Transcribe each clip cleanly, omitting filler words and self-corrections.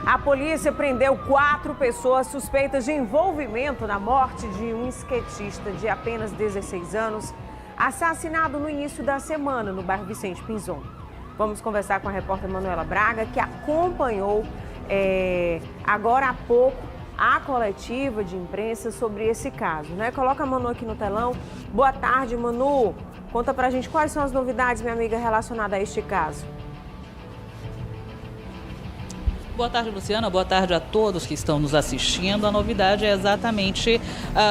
A polícia prendeu 4 pessoas suspeitas de envolvimento na morte de um skatista de apenas 16 anos, assassinado no início da semana no bairro Vicente Pinzon. Vamos conversar com a repórter Manuela Braga, que acompanhou agora há pouco a coletiva de imprensa sobre esse caso, né? Coloca a Manu aqui no telão. Boa tarde, Manu. Conta pra gente quais são as novidades, minha amiga, relacionadas a este caso. Boa tarde, Luciana. Boa tarde a todos que estão nos assistindo. A novidade é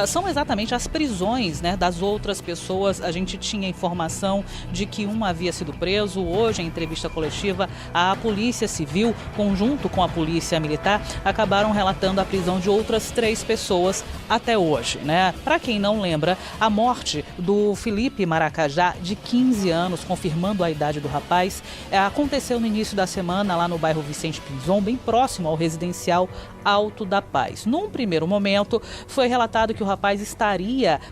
são exatamente as prisões, né, das outras pessoas. A gente tinha informação de que um havia sido preso. Hoje, em entrevista coletiva, a Polícia Civil, conjunto com a Polícia Militar, acabaram relatando a prisão de outras 3 pessoas até hoje, né? Para quem não lembra, a morte do Felipe Maracajá, de 15 anos, confirmando a idade do rapaz, aconteceu no início da semana lá no bairro Vicente Pinzon, bem próximo ao residencial Alto da Paz. Num primeiro momento, foi relatado que o rapaz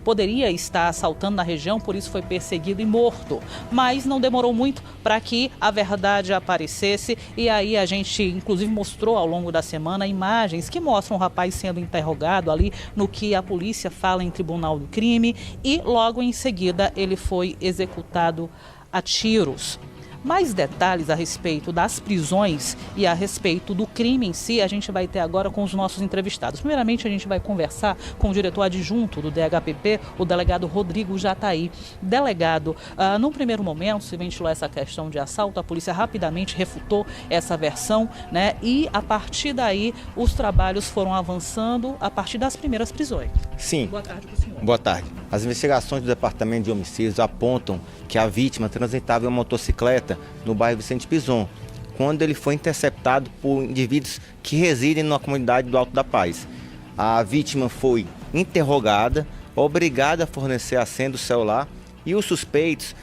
poderia estar assaltando na região, por isso foi perseguido e morto. Mas não demorou muito para que a verdade aparecesse, e aí a gente inclusive mostrou ao longo da semana imagens que mostram o rapaz sendo interrogado ali no que a polícia fala em tribunal do crime, e logo em seguida ele foi executado a tiros. Mais detalhes a respeito das prisões e a respeito do crime em si, a gente vai ter agora com os nossos entrevistados. Primeiramente, a gente vai conversar com o diretor adjunto do DHPP, o delegado Rodrigo Jataí. Delegado, num primeiro momento se ventilou essa questão de assalto, a polícia rapidamente refutou essa versão, né? E a partir daí os trabalhos foram avançando a partir das primeiras prisões. Sim. Boa tarde para o senhor. Boa tarde. As investigações do Departamento de Homicídios apontam que a vítima transitava em uma motocicleta no bairro Vicente Pinzon, quando ele foi interceptado por indivíduos que residem na comunidade do Alto da Paz. A vítima foi interrogada, obrigada a fornecer a senha do celular, e os suspeitos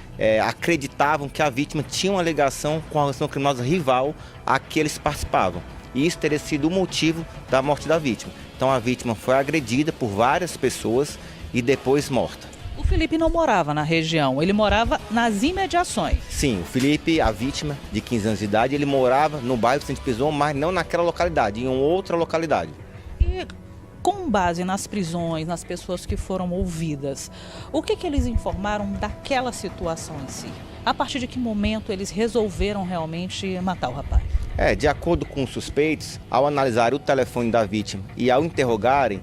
acreditavam que a vítima tinha uma ligação com a organização criminosa rival a que eles participavam. E isso teria sido o motivo da morte da vítima. Então a vítima foi agredida por várias pessoas e depois morta. O Felipe não morava na região, ele morava nas imediações. Sim, o Felipe, a vítima de 15 anos de idade, ele morava no bairro Vicente Pinzon, mas não naquela localidade, em outra localidade. E com base nas prisões, nas pessoas que foram ouvidas, o que eles informaram daquela situação em si? A partir de que momento eles resolveram realmente matar o rapaz? De acordo com os suspeitos, ao analisar o telefone da vítima e ao interrogarem,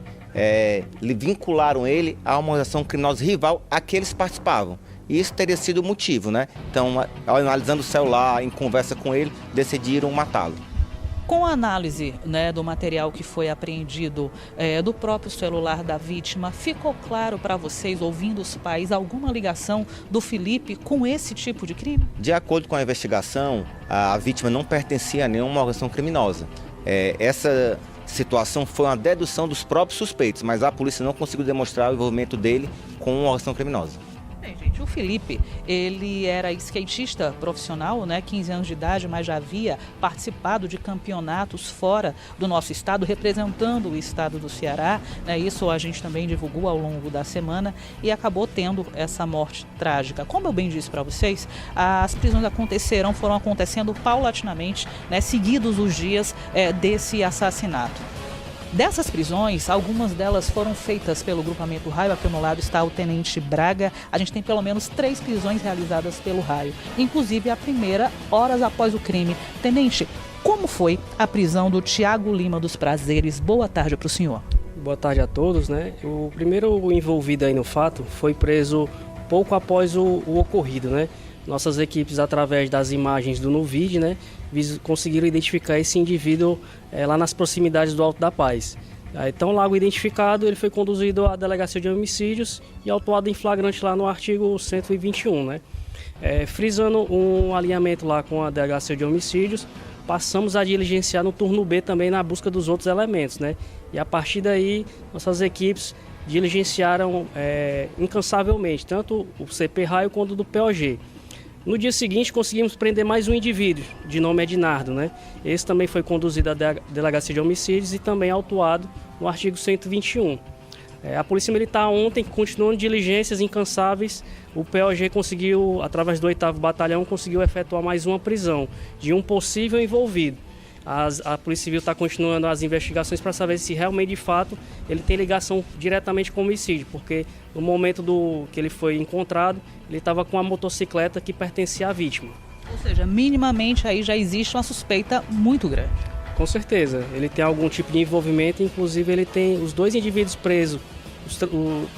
vincularam ele a uma organização criminosa rival a que eles participavam. E isso teria sido o motivo, né? Então, analisando o celular, em conversa com ele, decidiram matá-lo. Com a análise, né, do material que foi apreendido do próprio celular da vítima, ficou claro para vocês, ouvindo os pais, alguma ligação do Felipe com esse tipo de crime? De acordo com a investigação, a vítima não pertencia a nenhuma organização criminosa. Essa situação foi uma dedução dos próprios suspeitos, mas a polícia não conseguiu demonstrar o envolvimento dele com uma organização criminosa. Bem, gente, o Felipe, ele era skatista profissional, né, 15 anos de idade, mas já havia participado de campeonatos fora do nosso estado, representando o estado do Ceará, né, isso a gente também divulgou ao longo da semana, e acabou tendo essa morte trágica. Como eu bem disse para vocês, as prisões foram acontecendo paulatinamente, né, seguidos os dias desse assassinato. Dessas prisões, algumas delas foram feitas pelo grupamento Raio. Aqui ao meu lado está o Tenente Braga. A gente tem pelo menos 3 prisões realizadas pelo Raio, inclusive a primeira horas após o crime. Tenente, como foi a prisão do Tiago Lima dos Prazeres? Boa tarde para o senhor. Boa tarde a todos, né? O primeiro envolvido aí no fato foi preso pouco após o ocorrido, né? Nossas equipes, através das imagens do Nuvid, né, conseguiram identificar esse indivíduo lá nas proximidades do Alto da Paz. Então, logo identificado, ele foi conduzido à Delegacia de Homicídios e autuado em flagrante lá no artigo 121, né? Frisando um alinhamento lá com a Delegacia de Homicídios, passamos a diligenciar no turno B também na busca dos outros elementos, né? E a partir daí, nossas equipes diligenciaram incansavelmente, tanto o CP Raio quanto do POG. No dia seguinte, conseguimos prender mais um indivíduo, de nome Ednardo, né? Esse também foi conduzido à Delegacia de Homicídios e também autuado no artigo 121. A Polícia Militar ontem, continuando diligências incansáveis, o POG conseguiu, através do 8º Batalhão, conseguiu efetuar mais uma prisão de um possível envolvido. A Polícia Civil está continuando as investigações para saber se realmente, de fato, ele tem ligação diretamente com o homicídio, porque no momento que ele foi encontrado, ele estava com a motocicleta que pertencia à vítima. Ou seja, minimamente aí já existe uma suspeita muito grande. Com certeza, ele tem algum tipo de envolvimento, inclusive ele tem os 2 indivíduos presos,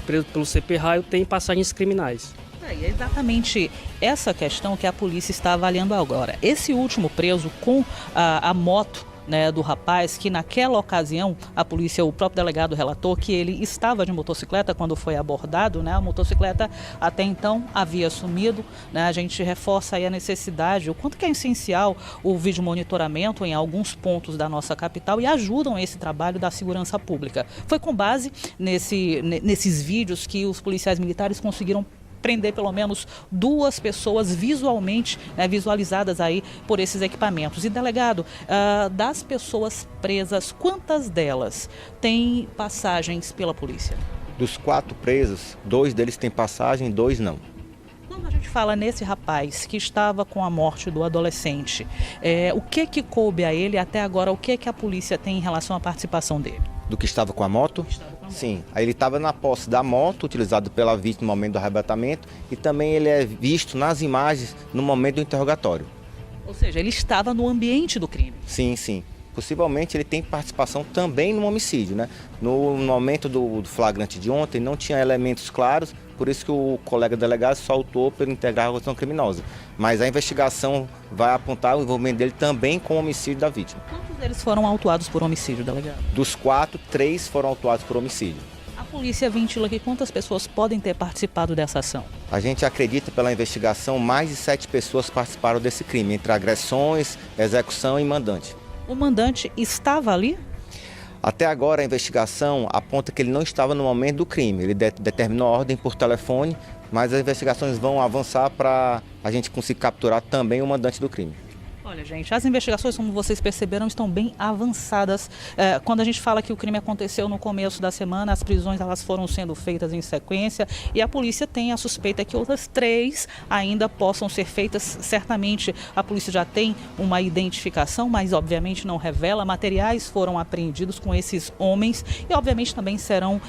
presos pelo CP Raio, têm passagens criminais. É exatamente essa questão que a polícia está avaliando agora. Esse último preso com a moto, né, do rapaz, que naquela ocasião a polícia, o próprio delegado relatou que ele estava de motocicleta quando foi abordado, né? A motocicleta até então havia sumido, né? A gente reforça aí a necessidade, o quanto que é essencial o vídeo monitoramento em alguns pontos da nossa capital e ajudam esse trabalho da segurança pública. Foi com base nesses vídeos que os policiais militares conseguiram prender pelo menos 2 pessoas visualmente, né, visualizadas aí por esses equipamentos. E delegado, das pessoas presas, quantas delas têm passagens pela polícia? Dos 4 presos, 2 deles têm passagem, 2 não. Quando a gente fala nesse rapaz que estava com a morte do adolescente, o que coube a ele até agora, o que a polícia tem em relação à participação dele? Do que estava com a moto? Sim, aí ele estava na posse da moto, utilizado pela vítima no momento do arrebatamento, e também ele é visto nas imagens no momento do interrogatório. Ou seja, ele estava no ambiente do crime. Sim, sim. Possivelmente ele tem participação também no homicídio, né? No momento do flagrante de ontem não tinha elementos claros, por isso que o colega delegado soltou pelo integrar a organização criminosa. Mas a investigação vai apontar o envolvimento dele também com o homicídio da vítima. Quantos deles foram autuados por homicídio, delegado? Dos 4, 3 foram autuados por homicídio. A polícia ventila aqui quantas pessoas podem ter participado dessa ação? A gente acredita, pela investigação, mais de 7 pessoas participaram desse crime, entre agressões, execução e mandante. O mandante estava ali? Até agora a investigação aponta que ele não estava no momento do crime. Ele determinou a ordem por telefone, mas as investigações vão avançar para a gente conseguir capturar também o mandante do crime. Olha, gente, as investigações, como vocês perceberam, estão bem avançadas. Quando a gente fala que o crime aconteceu no começo da semana, as prisões elas foram sendo feitas em sequência e a polícia tem a suspeita que outras 3 ainda possam ser feitas. Certamente a polícia já tem uma identificação, mas obviamente não revela. Materiais foram apreendidos com esses homens e obviamente também serão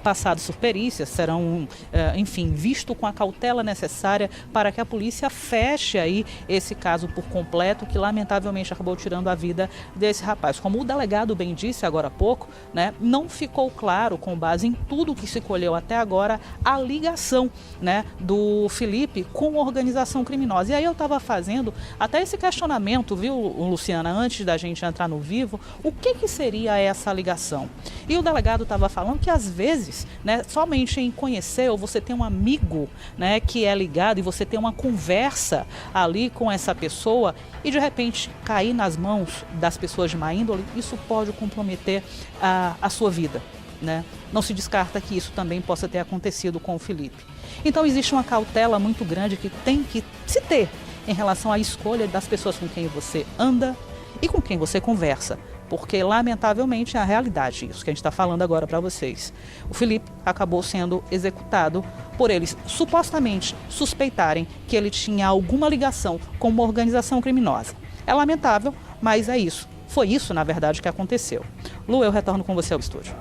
passados por perícias, serão, enfim, visto com a cautela necessária para que a polícia feche aí esse caso por completo, que lamentavelmente acabou tirando a vida desse rapaz. Como o delegado bem disse agora há pouco, né, não ficou claro, com base em tudo que se colheu até agora, a ligação, né, do Felipe com a organização criminosa. E aí eu estava fazendo até esse questionamento, viu, Luciana, antes da gente entrar no vivo, o que seria essa ligação? E o delegado estava falando que às vezes, né, somente em conhecer ou você tem um amigo, né, que é ligado e você tem uma conversa ali com essa pessoa e de repente cair nas mãos das pessoas de má índole, isso pode comprometer a sua vida, né? Não se descarta que isso também possa ter acontecido com o Felipe. Então existe uma cautela muito grande que tem que se ter em relação à escolha das pessoas com quem você anda e com quem você conversa. Porque, lamentavelmente, é a realidade isso que a gente está falando agora para vocês. O Felipe acabou sendo executado por eles supostamente suspeitarem que ele tinha alguma ligação com uma organização criminosa. É lamentável, mas é isso. Foi isso, na verdade, que aconteceu. Lu, eu retorno com você ao estúdio.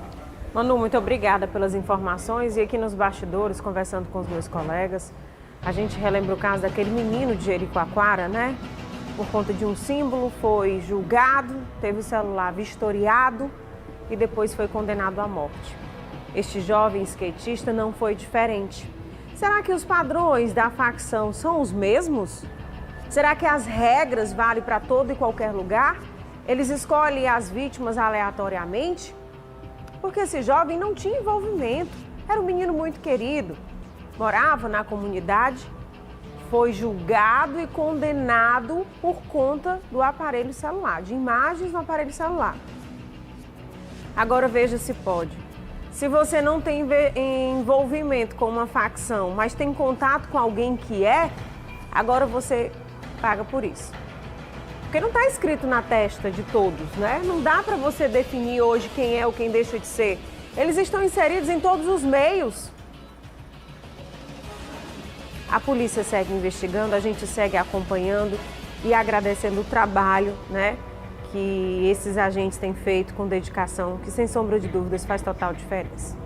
Manu, muito obrigada pelas informações. E aqui nos bastidores, conversando com os meus colegas, a gente relembra o caso daquele menino de Jericoacoara, né? Por conta de um símbolo, foi julgado, teve o celular vistoriado e depois foi condenado à morte. Este jovem skatista não foi diferente. Será que os padrões da facção são os mesmos? Será que as regras valem para todo e qualquer lugar? Eles escolhem as vítimas aleatoriamente? Porque esse jovem não tinha envolvimento, era um menino muito querido, morava na comunidade, foi julgado e condenado por conta do aparelho celular, de imagens no aparelho celular. Agora veja se pode. Se você não tem envolvimento com uma facção, mas tem contato com alguém que agora você paga por isso. Porque não está escrito na testa de todos, né? Não dá para você definir hoje quem é ou quem deixa de ser. Eles estão inseridos em todos os meios. A polícia segue investigando, a gente segue acompanhando e agradecendo o trabalho, né, que esses agentes têm feito com dedicação, que sem sombra de dúvidas faz total diferença.